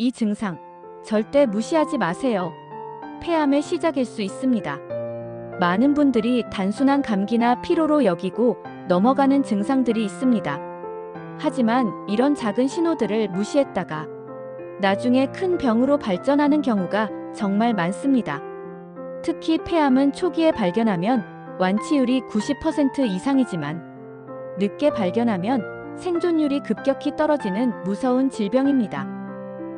이 증상 절대 무시하지 마세요. 폐암의 시작일 수 있습니다. 많은 분들이 단순한 감기나 피로로 여기고 넘어가는 증상들이 있습니다. 하지만 이런 작은 신호들을 무시했다가 나중에 큰 병으로 발전하는 경우가 정말 많습니다. 특히 폐암은 초기에 발견하면 완치율이 90% 이상이지만 늦게 발견하면 생존율이 급격히 떨어지는 무서운 질병입니다.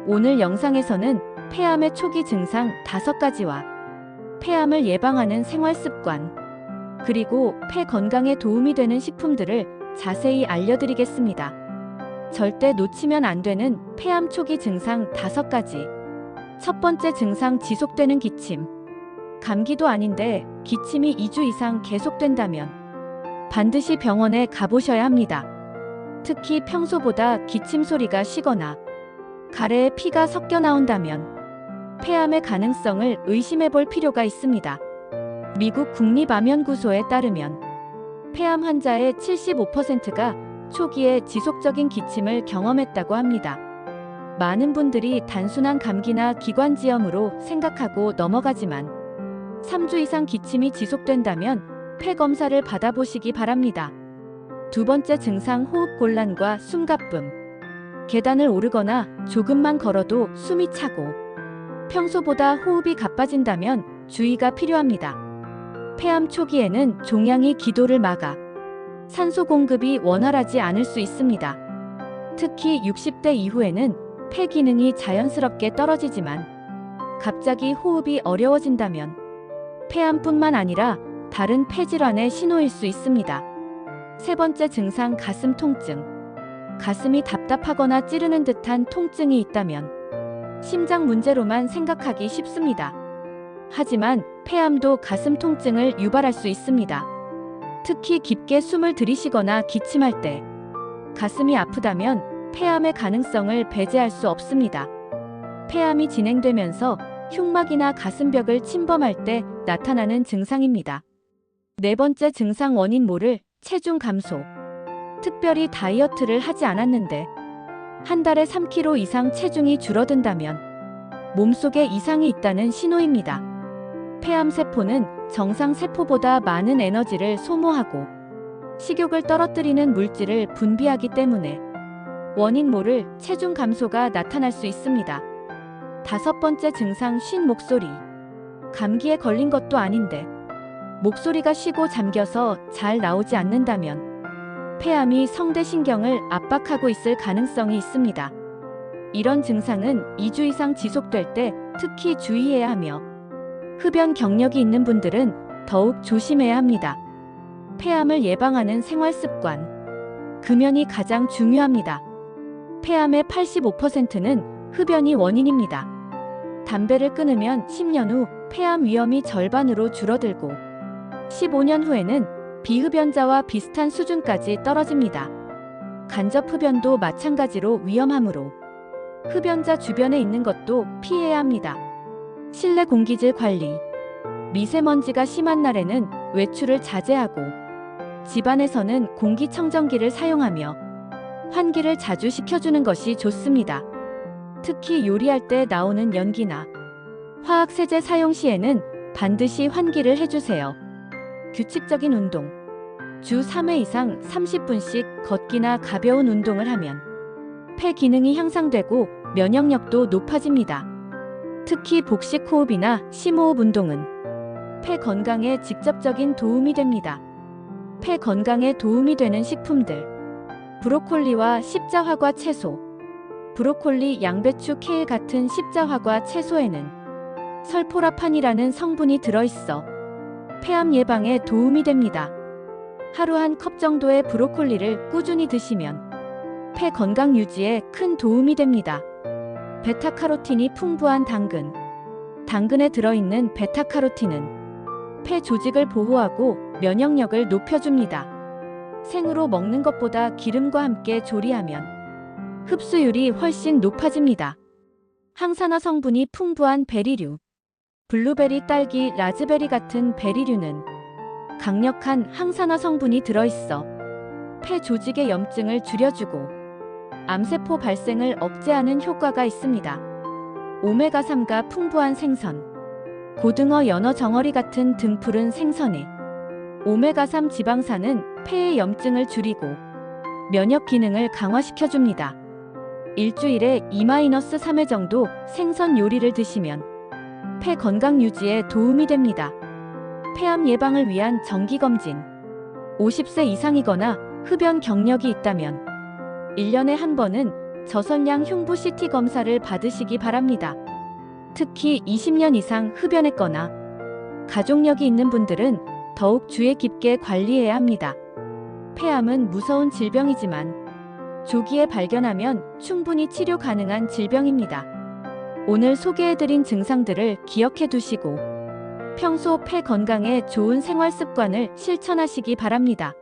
오늘 영상에서는 폐암의 초기 증상 5가지와 폐암을 예방하는 생활 습관, 그리고 폐 건강에 도움이 되는 식품들을 자세히 알려드리겠습니다. 절대 놓치면 안 되는 폐암 초기 증상 5가지. 첫 번째 증상, 지속되는 기침. 감기도 아닌데 기침이 2주 이상 계속된다면 반드시 병원에 가보셔야 합니다. 특히 평소보다 기침 소리가 쉬거나 가래에 피가 섞여 나온다면 폐암의 가능성을 의심해 볼 필요가 있습니다. 미국 국립암연구소에 따르면 폐암 환자의 75%가 초기에 지속적인 기침을 경험했다고 합니다. 많은 분들이 단순한 감기나 기관지염으로 생각하고 넘어가지만 3주 이상 기침이 지속된다면 폐 검사를 받아보시기 바랍니다. 두 번째 증상, 호흡곤란과 숨가쁨. 계단을 오르거나 조금만 걸어도 숨이 차고 평소보다 호흡이 가빠진다면 주의가 필요합니다. 폐암 초기에는 종양이 기도를 막아 산소 공급이 원활하지 않을 수 있습니다. 특히 60대 이후에는 폐 기능이 자연스럽게 떨어지지만 갑자기 호흡이 어려워진다면 폐암뿐만 아니라 다른 폐질환의 신호일 수 있습니다. 세 번째 증상, 가슴 통증. 가슴이 답답하거나 찌르는 듯한 통증이 있다면 심장 문제로만 생각하기 쉽습니다. 하지만 폐암도 가슴 통증을 유발할 수 있습니다. 특히 깊게 숨을 들이쉬거나 기침할 때 가슴이 아프다면 폐암의 가능성을 배제할 수 없습니다. 폐암이 진행되면서 흉막이나 가슴벽을 침범할 때 나타나는 증상입니다. 네 번째 증상, 원인 모를 체중 감소. 특별히 다이어트를 하지 않았는데 한 달에 3kg 이상 체중이 줄어든다면 몸속에 이상이 있다는 신호입니다. 폐암 세포는 정상 세포보다 많은 에너지를 소모하고 식욕을 떨어뜨리는 물질을 분비하기 때문에 원인 모를 체중 감소가 나타날 수 있습니다. 다섯 번째 증상, 쉰 목소리. 감기에 걸린 것도 아닌데 목소리가 쉬고 잠겨서 잘 나오지 않는다면 폐암이 성대신경을 압박하고 있을 가능성이 있습니다. 이런 증상은 2주 이상 지속될 때 특히 주의해야 하며 흡연 경력이 있는 분들은 더욱 조심해야 합니다. 폐암을 예방하는 생활 습관. 금연이 가장 중요합니다. 폐암의 85%는 흡연이 원인입니다. 담배를 끊으면 10년 후 폐암 위험이 절반으로 줄어들고 15년 후에는 비흡연자와 비슷한 수준까지 떨어집니다. 간접 흡연도 마찬가지로 위험하므로 흡연자 주변에 있는 것도 피해야 합니다. 실내 공기질 관리. 미세먼지가 심한 날에는 외출을 자제하고 집안에서는 공기청정기를 사용하며 환기를 자주 시켜주는 것이 좋습니다. 특히 요리할 때 나오는 연기나 화학세제 사용 시에는 반드시 환기를 해주세요. 규칙적인 운동. 주 3회 이상 30분씩 걷기나 가벼운 운동을 하면 폐 기능이 향상되고 면역력도 높아집니다. 특히 복식 호흡이나 심호흡 운동은 폐 건강에 직접적인 도움이 됩니다. 폐 건강에 도움이 되는 식품들. 브로콜리와 십자화과 채소. 브로콜리, 양배추, 케일 같은 십자화과 채소에는 설포라판이라는 성분이 들어있어 폐암 예방에 도움이 됩니다. 하루 한 컵 정도의 브로콜리를 꾸준히 드시면 폐 건강 유지에 큰 도움이 됩니다. 베타카로틴이 풍부한 당근. 당근에 들어있는 베타카로틴은 폐 조직을 보호하고 면역력을 높여줍니다. 생으로 먹는 것보다 기름과 함께 조리하면 흡수율이 훨씬 높아집니다. 항산화 성분이 풍부한 베리류. 블루베리, 딸기, 라즈베리 같은 베리류는 강력한 항산화 성분이 들어있어 폐 조직의 염증을 줄여주고 암세포 발생을 억제하는 효과가 있습니다. 오메가3가 풍부한 생선, 고등어, 연어, 정어리 같은 등푸른 생선에 오메가3 지방산은 폐의 염증을 줄이고 면역 기능을 강화시켜줍니다. 일주일에 2-3회 정도 생선 요리를 드시면 폐 건강 유지에 도움이 됩니다. 폐암 예방을 위한 정기검진. 50세 이상이거나 흡연 경력이 있다면 1년에 한 번은 저선량 흉부 CT 검사를 받으시기 바랍니다. 특히 20년 이상 흡연했거나 가족력이 있는 분들은 더욱 주의 깊게 관리해야 합니다. 폐암은 무서운 질병이지만 조기에 발견하면 충분히 치료 가능한 질병입니다. 오늘 소개해드린 증상들을 기억해 두시고 평소 폐 건강에 좋은 생활 습관을 실천하시기 바랍니다.